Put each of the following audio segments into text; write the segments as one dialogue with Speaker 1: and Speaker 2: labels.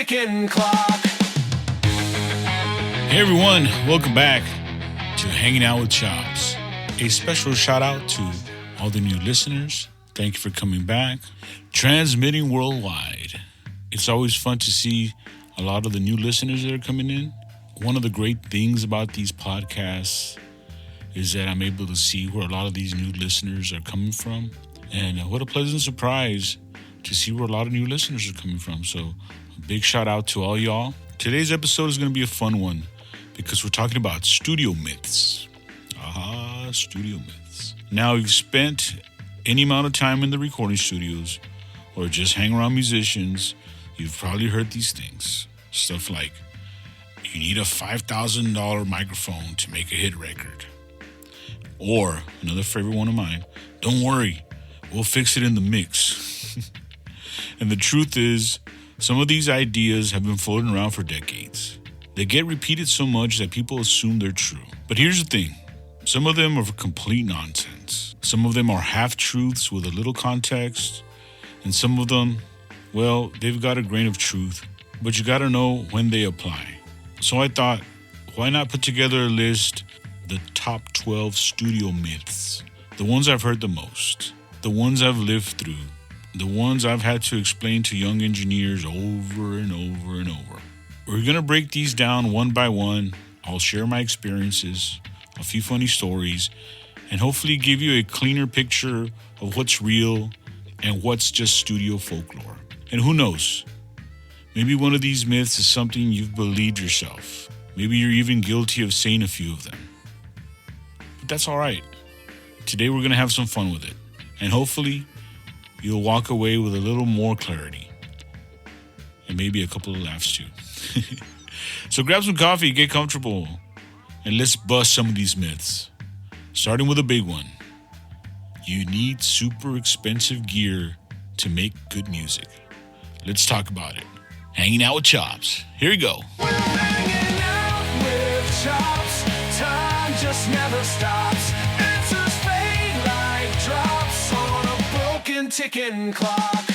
Speaker 1: ticking clock.
Speaker 2: Hey everyone, welcome back to Hanging Out with Chops. A special shout out to all the new listeners. Thank you for coming back. Transmitting worldwide. It's always fun to see a lot of the new listeners that are coming in. One of the great things about these podcasts is that I'm able to see where a lot of these new listeners are coming from. And what a pleasant surprise to see where a lot of new listeners are coming from. So a big shout out to all y'all. Today's episode is going to be a fun one because we're talking about studio myths. Studio myths. Now, if you've spent any amount of time in the recording studios or just hang around musicians, you've probably heard these things. Stuff like, you need a $5,000 microphone to make a hit record. Or, another favorite one of mine, don't worry, we'll fix it in the mix. And the truth is, some of these ideas have been floating around for decades. They get repeated so much that people assume they're true. But here's the thing. Some of them are complete nonsense. Some of them are half-truths with a little context. And some of them, well, they've got a grain of truth, but you gotta know when they apply. So I thought, why not put together a list, the top 12 studio myths, the ones I've heard the most, the ones I've lived through, the ones I've had to explain to young engineers over and over and over. We're gonna break these down one by one. I'll share my experiences, a few funny stories, and hopefully give you a cleaner picture of what's real and what's just studio folklore. And who knows? Maybe one of these myths is something you've believed yourself. Maybe you're even guilty of saying a few of them. But that's all right. Today we're going to have some fun with it. And hopefully you'll walk away with a little more clarity. And maybe a couple of laughs too. So grab some coffee, get comfortable, and let's bust some of these myths. Starting with a big one. You need super expensive gear to make good music. Let's talk about it. Hanging Out with Chops. Here we go.
Speaker 1: We're hanging out with Chops. Time just never stops. Answers fade like drops on a broken ticking clock.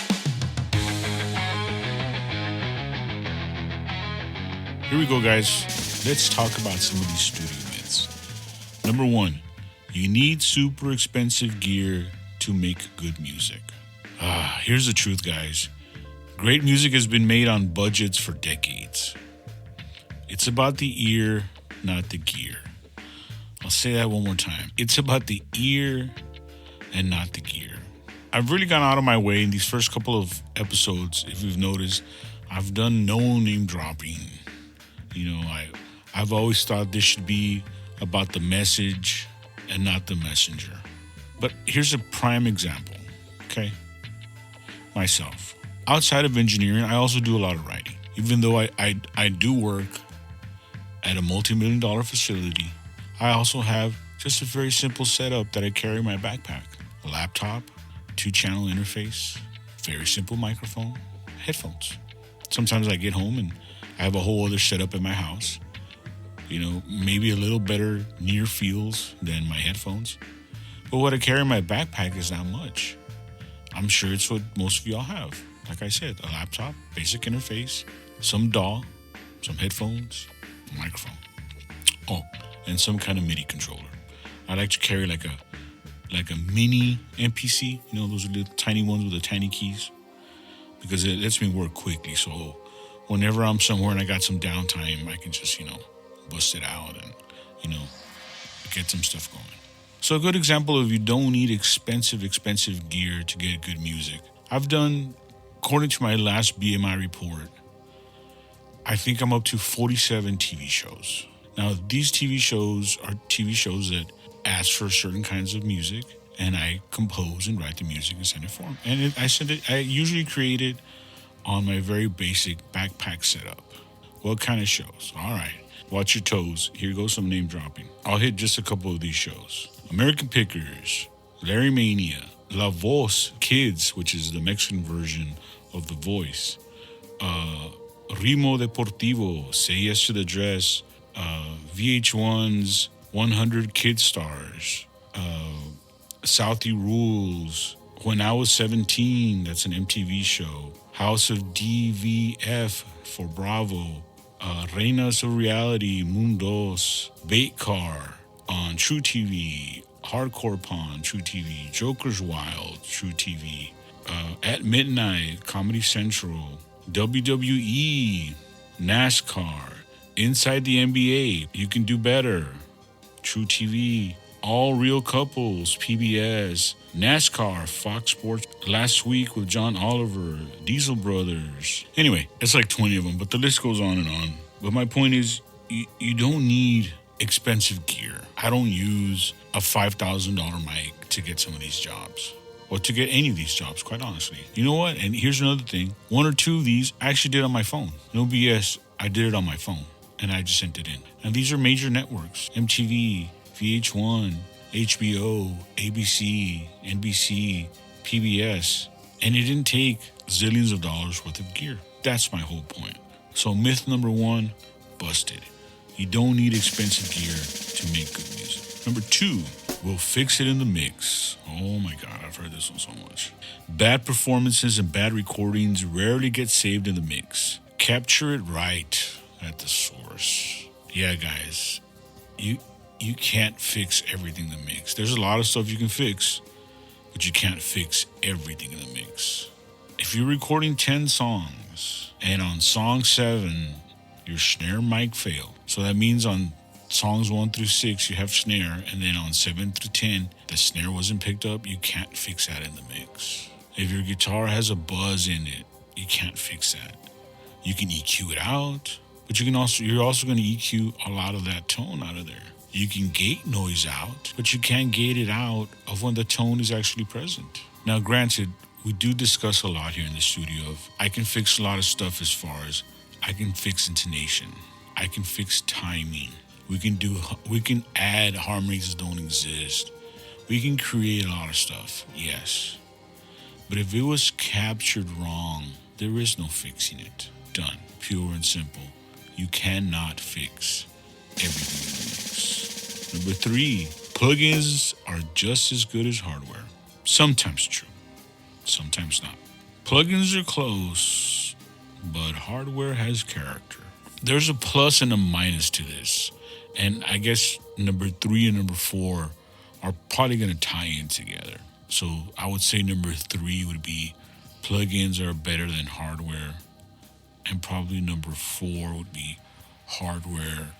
Speaker 2: Here we go, guys. Let's talk about some of these studio myths. Number one, you need super expensive gear to make good music. Here's the truth, guys. Great music has been made on budgets for decades. It's about the ear, not the gear. I'll say that one more time. It's about the ear and not the gear. I've really gone out of my way in these first couple of episodes. If you've noticed, I've done no name dropping. You know, I've always thought this should be about the message and not the messenger. But here's a prime example, okay? Myself. Outside of engineering, I also do a lot of writing. Even though I do work at a multi-million-dollar facility, I also have just a very simple setup that I carry in my backpack. A laptop, 2-channel interface, very simple microphone, headphones. Sometimes I get home and I have a whole other setup in my house. You know, maybe a little better near fields than my headphones. But what I carry in my backpack is not much. I'm sure it's what most of y'all have. Like I said, a laptop, basic interface, some DAW, some headphones, a microphone. Oh, and some kind of MIDI controller. I like to carry like a mini MPC, you know, those little tiny ones with the tiny keys, because it lets me work quickly. So whenever I'm somewhere and I got some downtime, I can just, bust it out and, get some stuff going. So a good example of you don't need expensive gear to get good music. I've done, according to my last BMI report, I think I'm up to 47 TV shows. Now, these TV shows are TV shows that ask for certain kinds of music, and I compose and write the music and send it for them. And I usually create it on my very basic backpack setup. What kind of shows? All right. Watch your toes. Here goes some name dropping. I'll hit just a couple of these shows. American Pickers, Larry Mania, La Voz Kids, which is the Mexican version of The Voice, Ritmo Deportivo, Say Yes to the Dress, VH1's 100 Kid Stars, Southie Rules, When I Was 17, that's an MTV show. House of DVF for Bravo. Reinas of Reality, Mundos. Bait Car on True TV. Hardcore Pawn, True TV. Joker's Wild, True TV. At Midnight, Comedy Central. WWE, NASCAR. Inside the NBA, You Can Do Better, True TV. All Real Couples, PBS. NASCAR, Fox Sports. Last Week with John Oliver, Diesel Brothers. Anyway, it's like 20 of them, but the list goes on and on. But my point is, you don't need expensive gear. I don't use a $5,000 mic to get some of these jobs. Or to get any of these jobs, quite honestly. You know what? And here's another thing. One or two of these I actually did on my phone. No BS, I did it on my phone. And I just sent it in. And these are major networks. MTV, VH1, HBO, ABC, NBC, PBS. And it didn't take zillions of dollars worth of gear. That's my whole point. So myth number one, busted. You don't need expensive gear to make good music. Number two, we'll fix it in the mix. Oh my God, I've heard this one so much. Bad performances and bad recordings rarely get saved in the mix. Capture it right at the source. Yeah, guys, you can't fix everything in the mix. There's a lot of stuff you can fix, but you can't fix everything in the mix. If you're recording 10 songs and on song 7, your snare mic failed. So that means on songs 1 through 6, you have snare, and then on 7 through 10, the snare wasn't picked up, you can't fix that in the mix. If your guitar has a buzz in it, you can't fix that. You can EQ it out, but you're also going to EQ a lot of that tone out of there. You can gate noise out, but you can't gate it out of when the tone is actually present. Now, granted, we do discuss a lot here in the studio of I can fix a lot of stuff as far as I can fix intonation. I can fix timing. We can add harmonies that don't exist. We can create a lot of stuff, yes. But if it was captured wrong, there is no fixing it. Done. Pure and simple. You cannot fix everything in the mix. Number 3, plugins are just as good as hardware. Sometimes true, sometimes not. Plugins are close, but hardware has character. There's a plus and a minus to this. And I guess number 3 and number 4 are probably going to tie in together. So I would say number 3 would be plugins are better than hardware. And probably number 4 would be hardware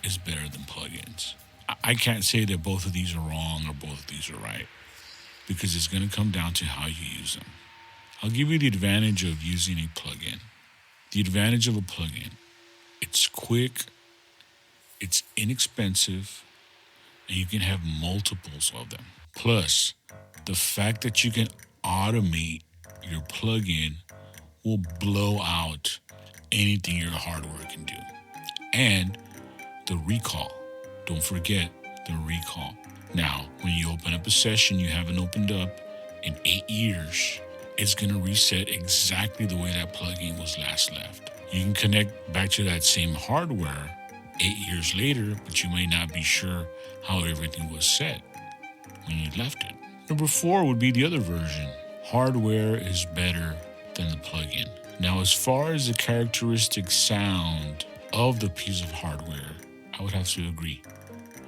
Speaker 2: is better than plugins. I can't say that both of these are wrong or both of these are right, because it's going to come down to how you use them. I'll give you the advantage of using a plugin. The advantage of a plugin, it's quick, it's inexpensive, and you can have multiples of them. Plus, the fact that you can automate your plugin will blow out anything your hardware can do. And the recall. Don't forget the recall. Now, when you open up a session you haven't opened up in 8 years, it's going to reset exactly the way that plugin was last left. You can connect back to that same hardware 8 years later, but you may not be sure how everything was set when you left it. Number 4 would be the other version. Hardware is better than the plugin. Now, as far as the characteristic sound of the piece of hardware, I would have to agree.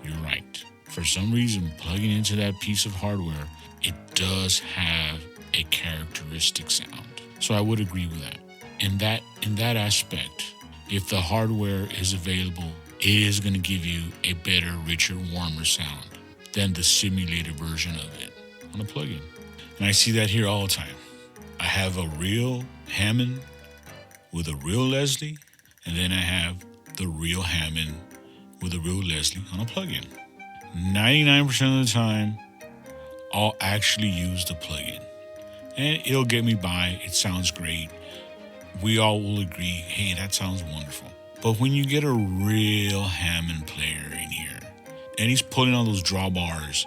Speaker 2: You're right. For some reason, plugging into that piece of hardware, it does have a characteristic sound. So I would agree with that. In that aspect, if the hardware is available, it is going to give you a better, richer, warmer sound than the simulated version of it on a plugin. And I see that here all the time. I have a real Hammond with a real Leslie, and then I have the real Hammond with a real Leslie on a plugin. 99% of the time, I'll actually use the plugin. And it'll get me by. It sounds great. We all will agree, hey, that sounds wonderful. But when you get a real Hammond player in here, and he's pulling on those drawbars,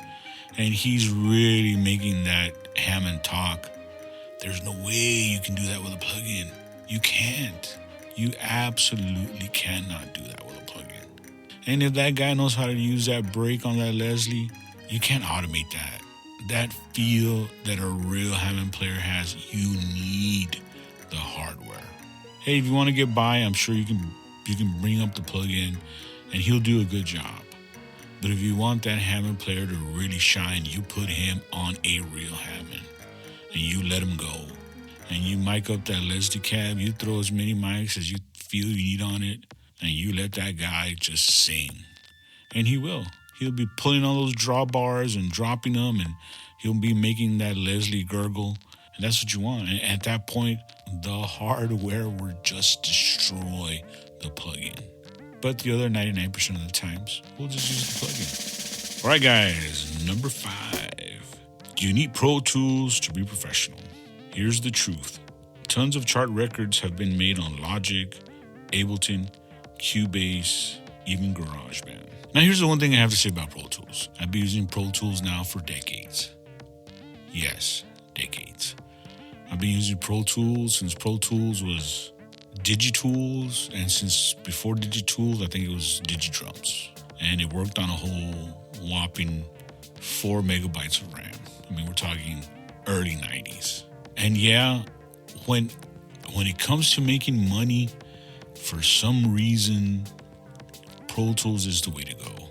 Speaker 2: and he's really making that Hammond talk, there's no way you can do that with a plugin. You can't. You absolutely cannot do that with a plugin. And if that guy knows how to use that break on that Leslie, you can't automate that. that feel that a real Hammond player has, you need the hardware. Hey, if you want to get by, I'm sure you can bring up the plugin and he'll do a good job. But if you want that Hammond player to really shine, you put him on a real Hammond and you let him go. And you mic up that Leslie cab, you throw as many mics as you feel you need on it, and you let that guy just sing. And he will. He'll be pulling all those drawbars and dropping them, and he'll be making that Leslie gurgle. And that's what you want. And at that point, the hardware will just destroy the plugin. But the other 99% of the times, we'll just use the plugin. All right, guys, number 5. Do you need Pro Tools to be professional? Here's the truth. Tons of chart records have been made on Logic, Ableton, Cubase, even GarageBand. Now, here's the one thing I have to say about Pro Tools. I've been using Pro Tools now for decades. Yes, decades. I've been using Pro Tools since Pro Tools was DigiTools, and since before DigiTools, I think it was DigiDrums. And it worked on a whole whopping 4 megabytes of RAM. I mean, we're talking early 90s. And yeah, when it comes to making money, for some reason, Pro Tools is the way to go.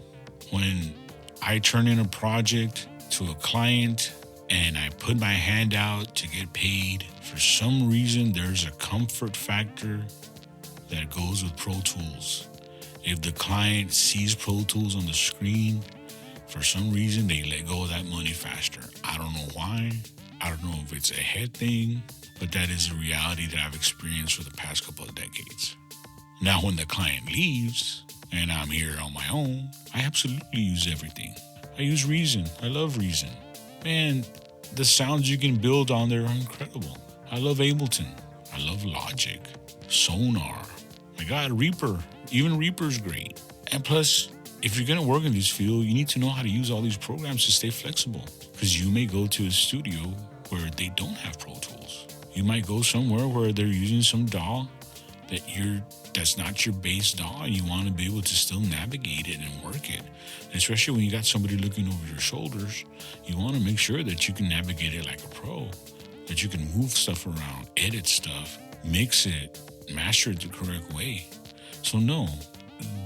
Speaker 2: When I turn in a project to a client and I put my hand out to get paid, for some reason, there's a comfort factor that goes with Pro Tools. If the client sees Pro Tools on the screen, for some reason, they let go of that money faster. I don't know why. I don't know if it's a head thing, but that is a reality that I've experienced for the past couple of decades. Now, when the client leaves and I'm here on my own, I absolutely use everything. I use Reason. I love Reason. Man, the sounds you can build on there are incredible. I love Ableton. I love Logic, Sonar. My God, Reaper. Even Reaper's great. And plus, if you're going to work in this field, you need to know how to use all these programs to stay flexible. Because you may go to a studio where they don't have Pro Tools. You might go somewhere where they're using some DAW that's not your base DAW. You want to be able to still navigate it and work it. And especially when you got somebody looking over your shoulders, you want to make sure that you can navigate it like a pro, that you can move stuff around, edit stuff, mix it, master it the correct way. So no,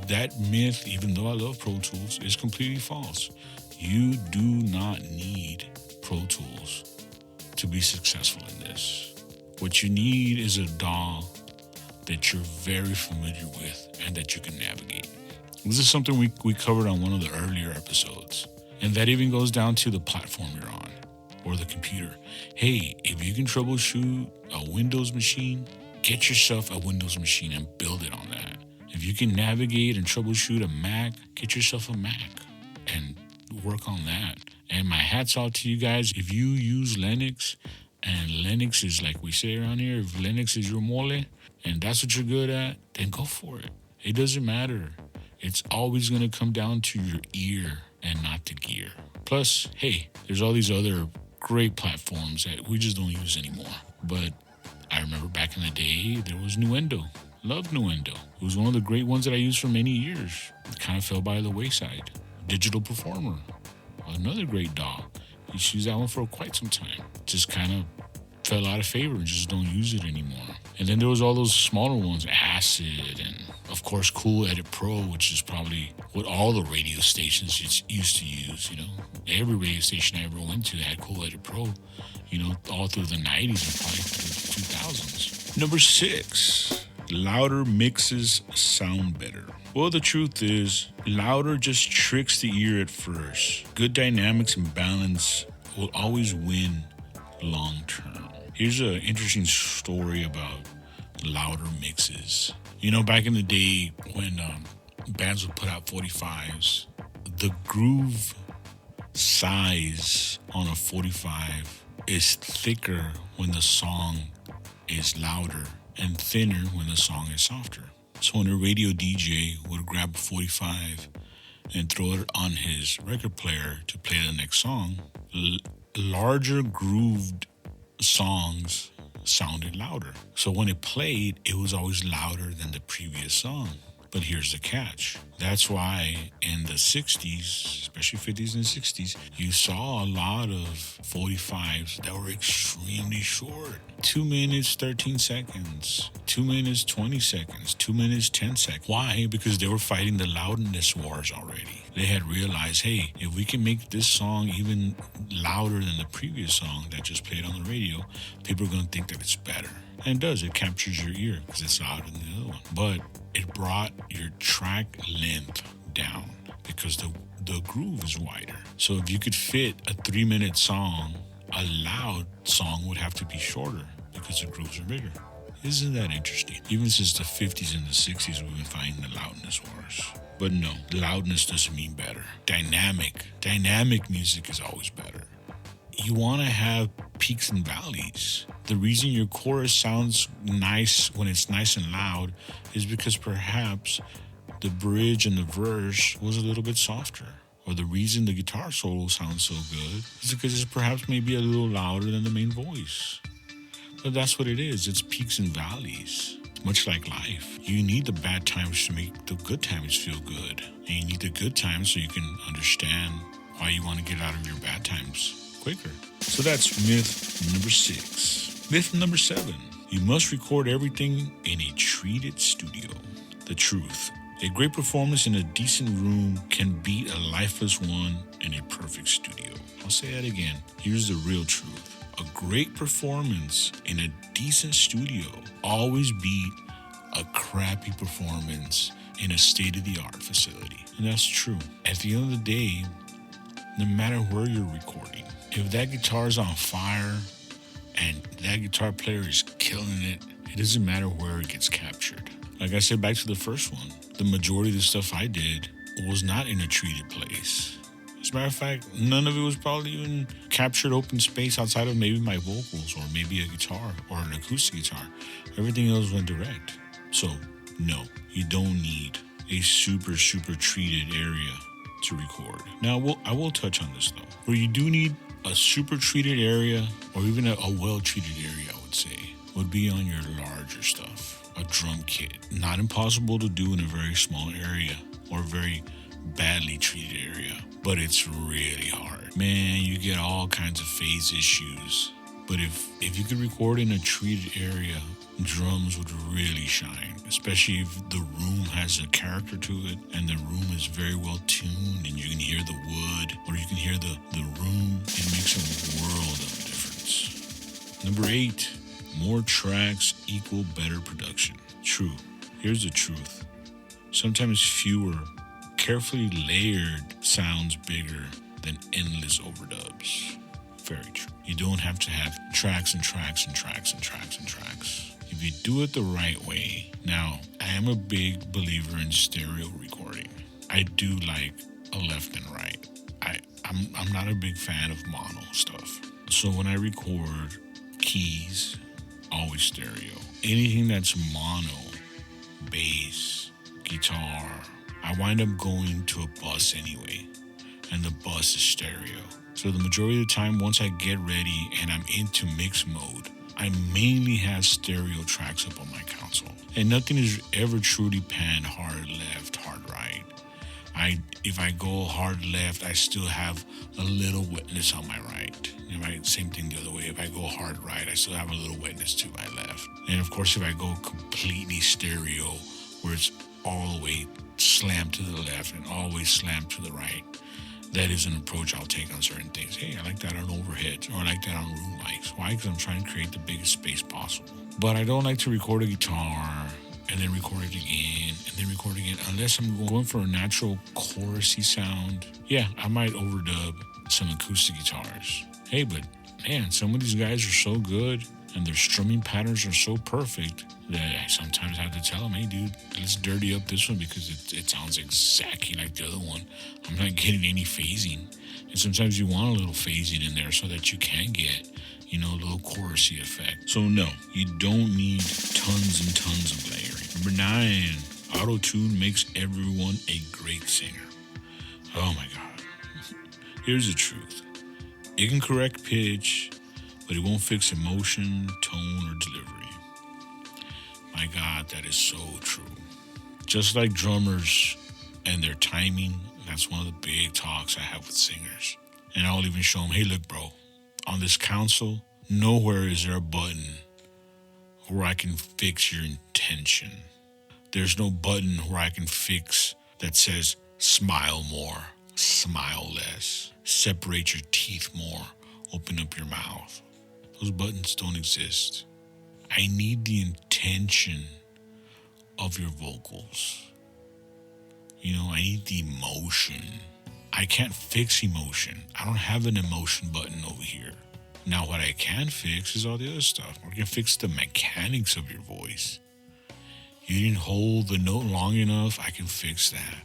Speaker 2: that myth, even though I love Pro Tools, is completely false. You do not need Pro Tools to be successful in this. What you need is a DAW that you're very familiar with and that you can navigate. This is something we covered on one of the earlier episodes. And that even goes down to the platform you're on or the computer. Hey, if you can troubleshoot a Windows machine, get yourself a Windows machine and build it on that. If you can navigate and troubleshoot a Mac, get yourself a Mac and work on that. And my hat's off to you guys. If you use Linux, and Linux is like we say around here, if Linux is your mole, and that's what you're good at, then go for it. It doesn't matter. It's always going to come down to your ear and not the gear. Plus, hey, there's all these other great platforms that we just don't use anymore. But I remember back in the day, there was Nuendo. Loved Nuendo. It was one of the great ones that I used for many years. It kind of fell by the wayside. Digital Performer. Another great DAW. Used to use that one for quite some time. Just kind of fell out of favor and just don't use it anymore. And then there was all those smaller ones, Acid, and of course Cool Edit Pro, which is probably what all the radio stations used to use, you know. Every radio station I ever went to had Cool Edit Pro, you know, all through the 90s and probably through the 2000s. Number 6, louder mixes sound better. Well, the truth is, louder just tricks the ear at first. Good dynamics and balance will always win long term. Here's an interesting story about louder mixes. You know, back in the day when bands would put out 45s, the groove size on a 45 is thicker when the song is louder and thinner when the song is softer. So when a radio DJ would grab a 45 and throw it on his record player to play the next song, larger grooved songs sounded louder. So when it played, it was always louder than the previous song. But here's the catch. That's why in the 60s, especially 50s and 60s, you saw a lot of 45s that were extremely short. 2 minutes, 13 seconds, 2 minutes, 20 seconds, 2 minutes, 10 seconds. Why? Because they were fighting the loudness wars already. They had realized, hey, if we can make this song even louder than the previous song that just played on the radio, people are going to think that it's better. And it does. It captures your ear because it's louder than the other one. But it brought your track length down because the groove is wider. So if you could fit a 3-minute song, a loud song would have to be shorter because the grooves are bigger. Isn't that interesting? Even since the 50s and the 60s, we've been fighting the loudness wars. But no, loudness doesn't mean better. Dynamic music is always better. You want to have peaks and valleys. The reason your chorus sounds nice when it's nice and loud is because perhaps the bridge and the verse was a little bit softer. Or the reason the guitar solo sounds so good is because it's perhaps maybe a little louder than the main voice. But that's what it is. It's peaks and valleys. Much like life. You need the bad times to make the good times feel good. And you need the good times so you can understand why you want to get out of your bad times quicker. So that's myth number 6. Myth number 7. You must record everything in a treated studio. The truth. A great performance in a decent room can beat a lifeless one in a perfect studio. I'll say that again. Here's the real truth. A great performance in a decent studio always beat a crappy performance in a state-of-the-art facility. And that's true. At the end of the day, no matter where you're recording, if that guitar is on fire and that guitar player is killing it, it doesn't matter where it gets captured. Like I said, back to the first one, the majority of the stuff I did was not in a treated place. As a matter of fact, none of it was probably even captured open space outside of maybe my vocals or maybe a guitar or an acoustic guitar. Everything else went direct. So, no, you don't need a super treated area to record. Now, I will touch on this though. Where you do need a super treated area or even a well-treated area, I would say, would be on your larger stuff. A drum kit. Not impossible to do in a very small area or a very badly treated area, but it's really hard. Man, you get all kinds of phase issues. But if you could record in a treated area, drums would really shine, especially if the room has a character to it and the room is very well tuned and you can hear the wood or you can hear the room. It makes a world of a difference. Number 8, more tracks equal better production. True. Here's the truth. Sometimes fewer, carefully layered sounds bigger than endless overdubs. Very true. You don't have to have tracks and tracks and tracks and tracks and tracks. If you do it the right way. Now, I am a big believer in stereo recording. I do like a left and right. I'm not a big fan of mono stuff. So when I record keys, always stereo. Anything that's mono, bass, guitar, I wind up going to a bus anyway. And the bus is stereo. So the majority of the time, once I get ready and I'm into mix mode, I mainly have stereo tracks up on my console. And nothing is ever truly panned hard left, hard right. If I go hard left, I still have a little wetness on my right. Right? Same thing the other way. If I go hard right, I still have a little wetness to my left. And of course, if I go completely stereo, where it's all the way slammed to the left and always slammed to the right, that is an approach I'll take on certain things. Hey, I like that on overheads, or I like that on room mics. Why? Because I'm trying to create the biggest space possible. But I don't like to record a guitar and then record it again and then record again unless I'm going for a natural chorusy sound. Yeah, I might overdub some acoustic guitars. Hey, but man, some of these guys are so good and their strumming patterns are so perfect that I sometimes have to tell them, hey, dude, let's dirty up this one because it sounds exactly like the other one. I'm not getting any phasing. And sometimes you want a little phasing in there so that you can get, a little chorusy effect. So no, you don't need tons and tons of layering. Number 9, auto-tune makes everyone a great singer. Oh my God. Here's the truth. It can correct pitch, but it won't fix emotion, tone, or delivery. My God, that is so true. Just like drummers and their timing. That's one of the big talks I have with singers. And I'll even show them, hey, look, bro, on this console, nowhere is there a button where I can fix your intention. There's no button where I can fix that says smile more, smile less, separate your teeth more, open up your mouth. Those buttons don't exist. I need the intention of your vocals. I need the emotion. I can't fix emotion. I don't have an emotion button over here. Now what I can fix is all the other stuff. I can fix the mechanics of your voice. You didn't hold the note long enough, I can fix that.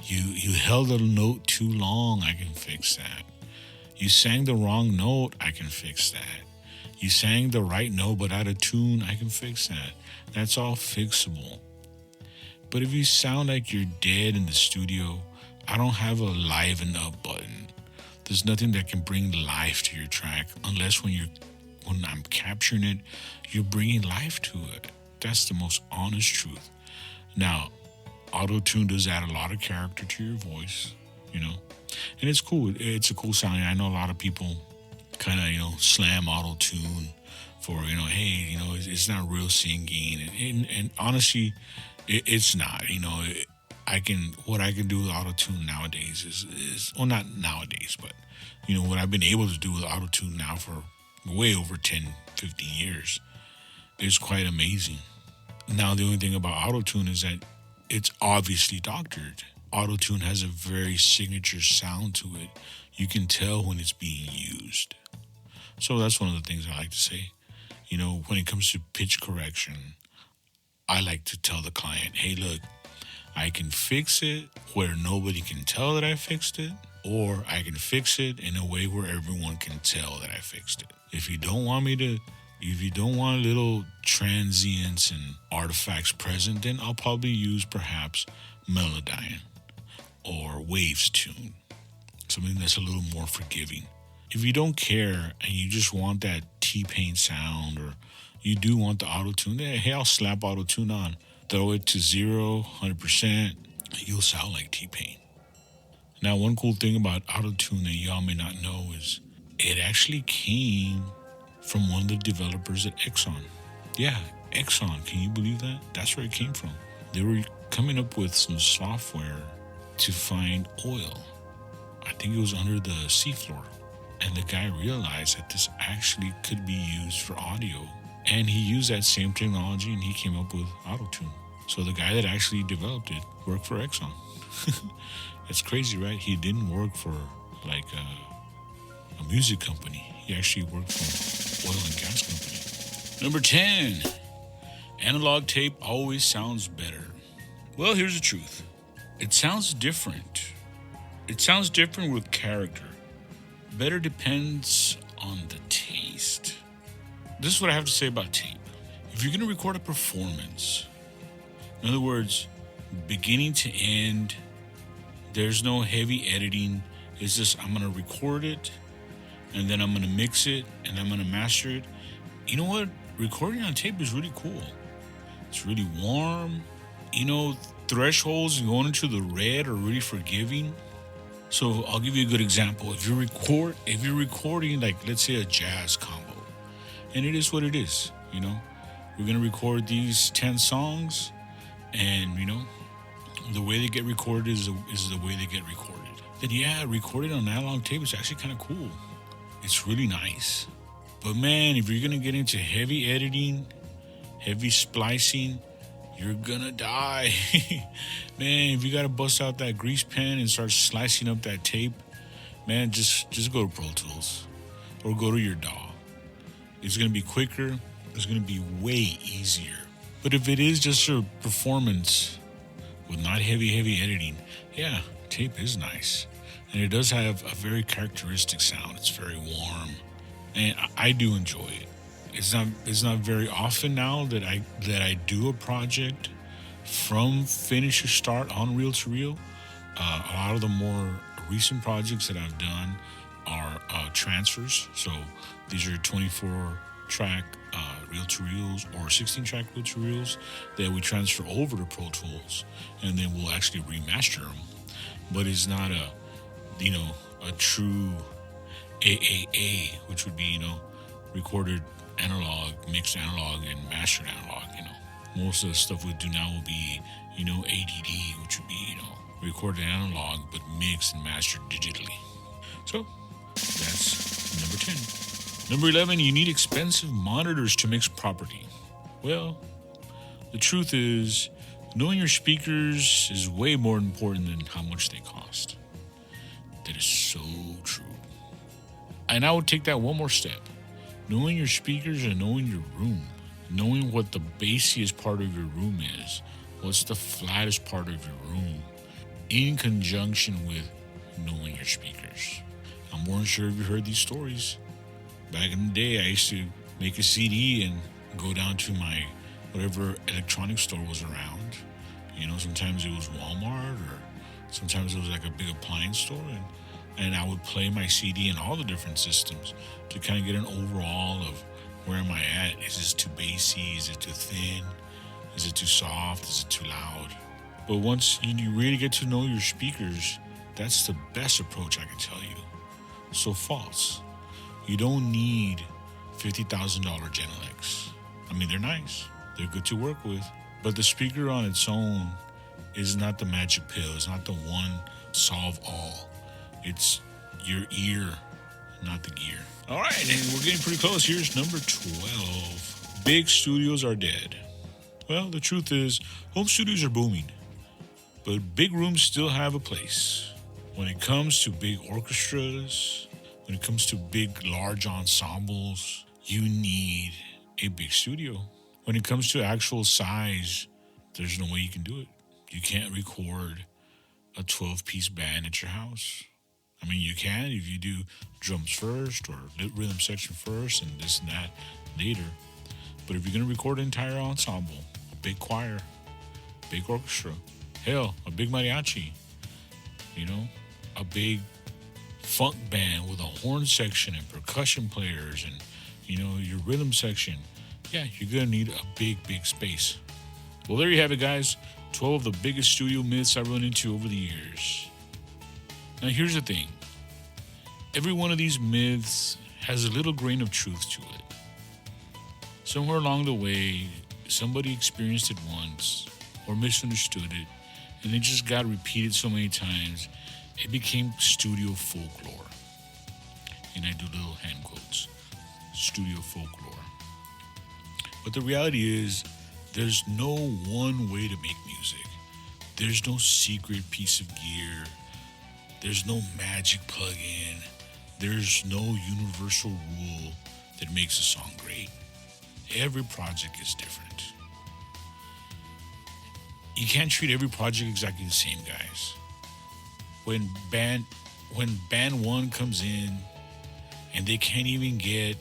Speaker 2: You held the note too long, I can fix that. You sang the wrong note, I can fix that. You sang the right note but out of tune, I can fix that. That's all fixable. But if you sound like you're dead in the studio, I don't have a liven up button. There's nothing that can bring life to your track unless when I'm capturing it, you're bringing life to it. That's the most honest truth. Now, auto-tune does add a lot of character to your voice, and it's cool. It's a cool sound. I know a lot of people kind of, slam auto-tune for, hey, it's not real singing. And honestly, it's not, what I can do with auto-tune nowadays is well, not nowadays, but, what I've been able to do with auto-tune now for way over 10, 15 years is quite amazing. Now, the only thing about auto-tune is that it's obviously doctored. Auto-tune has a very signature sound to it. You can tell when it's being used. So that's one of the things I like to say. When it comes to pitch correction, I like to tell the client, hey, look, I can fix it where nobody can tell that I fixed it, or I can fix it in a way where everyone can tell that I fixed it. If you don't want little transients and artifacts present, then I'll probably use perhaps Melodyne or Waves Tune, something that's a little more forgiving. If you don't care and you just want that T-Pain sound, or you do want the auto-tune, hey, I'll slap auto-tune on. Throw it to 0, 100%, you'll sound like T-Pain. Now, one cool thing about auto-tune that y'all may not know is it actually came from one of the developers at Exxon. Yeah, Exxon, can you believe that? That's where it came from. They were coming up with some software to find oil. I think it was under the seafloor. And the guy realized that this actually could be used for audio. And he used that same technology and he came up with auto-tune. So the guy that actually developed it worked for Exxon. It's crazy, right? He didn't work for like a music company. He actually worked for oil and gas company. Number 10, analog tape always sounds better. Well, here's the truth. It sounds different. It sounds different with character. Better depends on the taste. This is what I have to say about tape. If you're going to record a performance, in other words, beginning to end, there's no heavy editing. It's just I'm going to record it, and then I'm going to mix it, and I'm going to master it. You know what? Recording on tape is really cool. It's really warm. Thresholds and going into the red are really forgiving. So I'll give you a good example. If you're recording, like, let's say a jazz combo, and it is what it is, we're going to record these 10 songs, and, the way they get recorded is the way they get recorded. Then, yeah, recording on analog tape is actually kind of cool. It's really nice. But, man, if you're going to get into heavy editing, heavy splicing, you're going to die. Man, if you got to bust out that grease pen and start slicing up that tape, man, just go to Pro Tools or go to your DAW. It's going to be quicker. It's going to be way easier. But if it is just a performance with not heavy editing, yeah, tape is nice. And it does have a very characteristic sound. It's very warm. And I do enjoy it. It's not very often now that I do a project from finish to start on reel to reel. A lot of the more recent projects that I've done are transfers. So these are 24 track reel to reels or 16 track reel to reels that we transfer over to Pro Tools, and then we'll actually remaster them. But it's not a true AAA, which would be, recorded analog, mixed analog, and mastered analog. Most of the stuff we do now will be, ADD, which would be, recorded analog but mixed and mastered digitally. So that's number 10. Number 11, you need expensive monitors to mix properly. Well, the truth is, knowing your speakers is way more important than how much they cost. That is so true. And I would take that one more step. Knowing your speakers and knowing your room. Knowing what the bassiest part of your room is. What's the flattest part of your room. In conjunction with knowing your speakers. I'm more than sure if you heard these stories. Back in the day, I used to make a CD and go down to my whatever electronic store was around. Sometimes it was Walmart or sometimes it was like a big appliance store. And I would play my CD in all the different systems to kind of get an overall of where am I at? Is this too bassy? Is it too thin? Is it too soft? Is it too loud? But once you really get to know your speakers, that's the best approach I can tell you. So false. You don't need $50,000 Genelecs. I mean, they're nice. They're good to work with. But the speaker on its own is not the magic pill. It's not the one solve all. It's your ear, not the gear. All right, and we're getting pretty close. Here's number 12. Big studios are dead. Well, the truth is, home studios are booming. But big rooms still have a place. When it comes to big orchestras, when it comes to big, large ensembles, you need a big studio. When it comes to actual size, there's no way you can do it. You can't record a 12-piece band at your house. I mean, you can if you do drums first or rhythm section first and this and that later. But if you're going to record an entire ensemble, a big choir, big orchestra, hell, a big mariachi, a big funk band with a horn section and percussion players and, your rhythm section, yeah, you're going to need a big, big space. Well, there you have it, guys. 12 of the biggest studio myths I've run into over the years. Now, here's the thing. Every one of these myths has a little grain of truth to it. Somewhere along the way, somebody experienced it once or misunderstood it, and it just got repeated so many times, it became studio folklore. And I do little hand quotes. Studio folklore. But the reality is, there's no one way to make music. There's no secret piece of gear. There's no magic plug-in. There's no universal rule that makes a song great. Every project is different. You can't treat every project exactly the same, guys. When band one comes in and they can't even get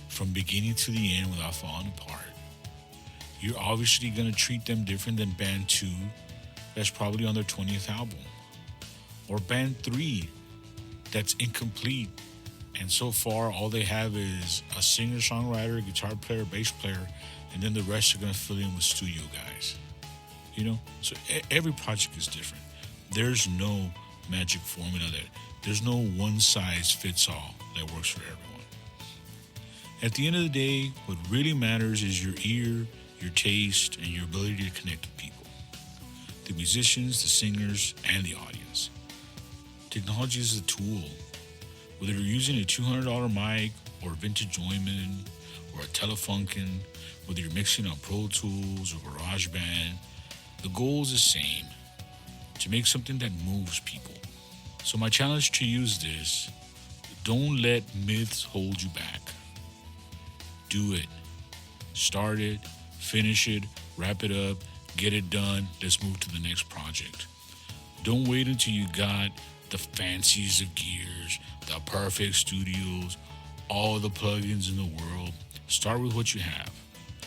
Speaker 2: from beginning to the end without falling apart, you're obviously going to treat them different than band 2 that's probably on their 20th album. Or band 3 that's incomplete and so far all they have is a singer, songwriter, guitar player, bass player, and then the rest are going to fill in with studio guys. So every project is different. There's no magic formula there. There's no one size fits all that works for everyone. At the end of the day, what really matters is your ear, your taste, and your ability to connect with people. The musicians, the singers, and the audience. Technology is a tool. Whether you're using a $200 mic or a vintage Neumann or a Telefunken, whether you're mixing on Pro Tools or GarageBand, the goal is the same, to make something that moves people. So my challenge to you is this: don't let myths hold you back. Do it. Start it, finish it, wrap it up, get it done. Let's move to the next project. Don't wait until you got the fanciest of gears, the perfect studios, all the plugins in the world. Start with what you have.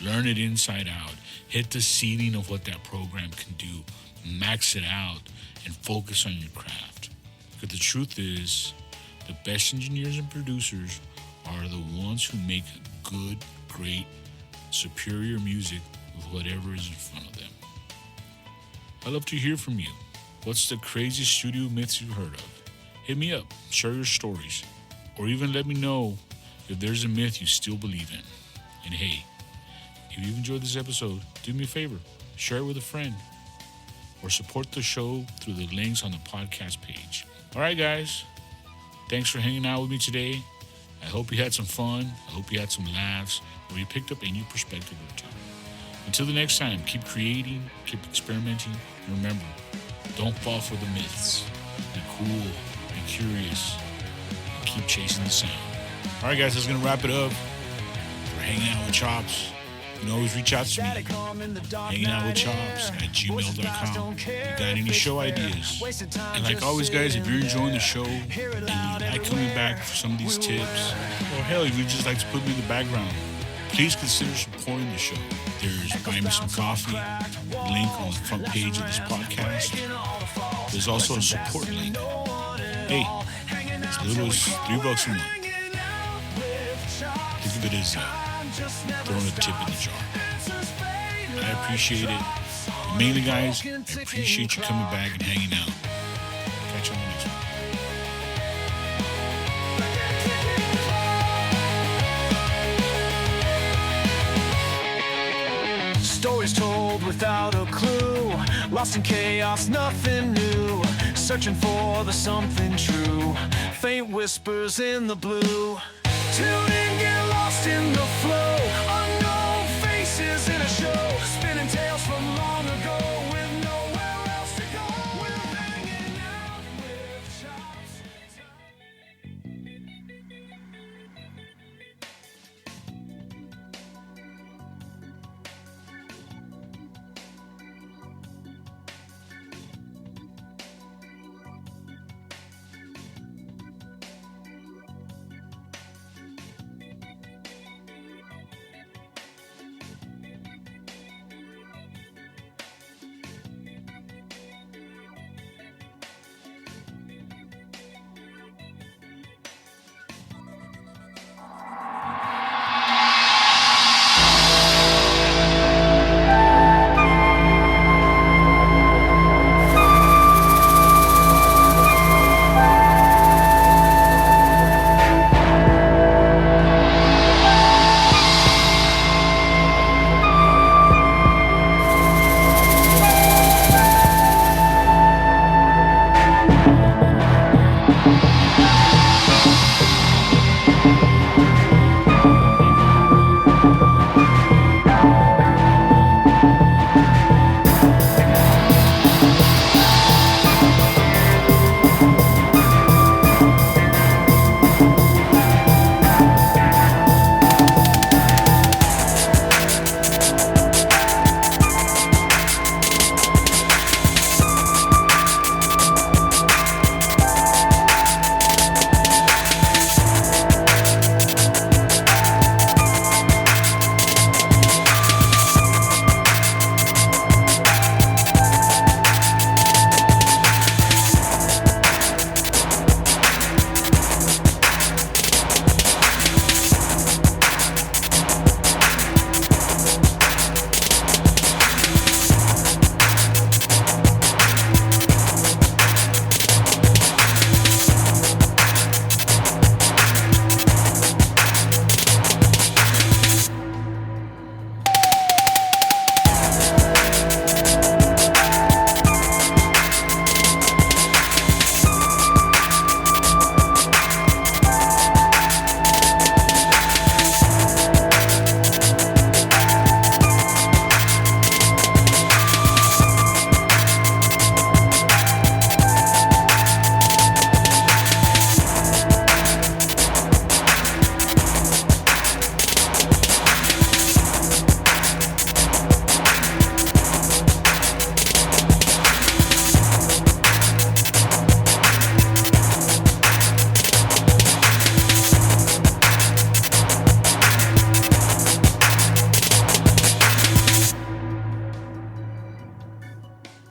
Speaker 2: Learn it inside out. Hit the ceiling of what that program can do. Max it out and focus on your craft. Because the truth is, the best engineers and producers are the ones who make good, great, superior music with whatever is in front of them. I'd love to hear from you. What's the craziest studio myths you've heard of? Hit me up, share your stories, or even let me know if there's a myth you still believe in. And hey, if you've enjoyed this episode, do me a favor, share it with a friend, or support the show through the links on the podcast page. All right, guys, thanks for hanging out with me today. I hope you had some fun. I hope you had some laughs, or you picked up a new perspective or two. Until the next time, keep creating, keep experimenting, and remember, don't fall for the myths. Be cool, be curious, and keep chasing the sound. All right, guys, that's going to wrap it up. For Hanging Out with Chops. You can always reach out to me, hangingoutwithchops@gmail.com. If you got any show ideas. And like always, guys, if you're enjoying the show and you like coming back for some of these tips, or hell, if you just like to put me in the background, please consider supporting the show. There's Buy Me Some Coffee, link on the front page of this podcast. There's also a support link. Hey, as little as $3 a month. Think of it as throwing a tip in the jar. I appreciate it. And mainly, guys, I appreciate you coming back and hanging out. Catch you on the next one.
Speaker 1: Stories told without a clue, lost in chaos, nothing new, searching for the something true, faint whispers in the blue. Tune in, get lost in the flow, unknown faces in a show.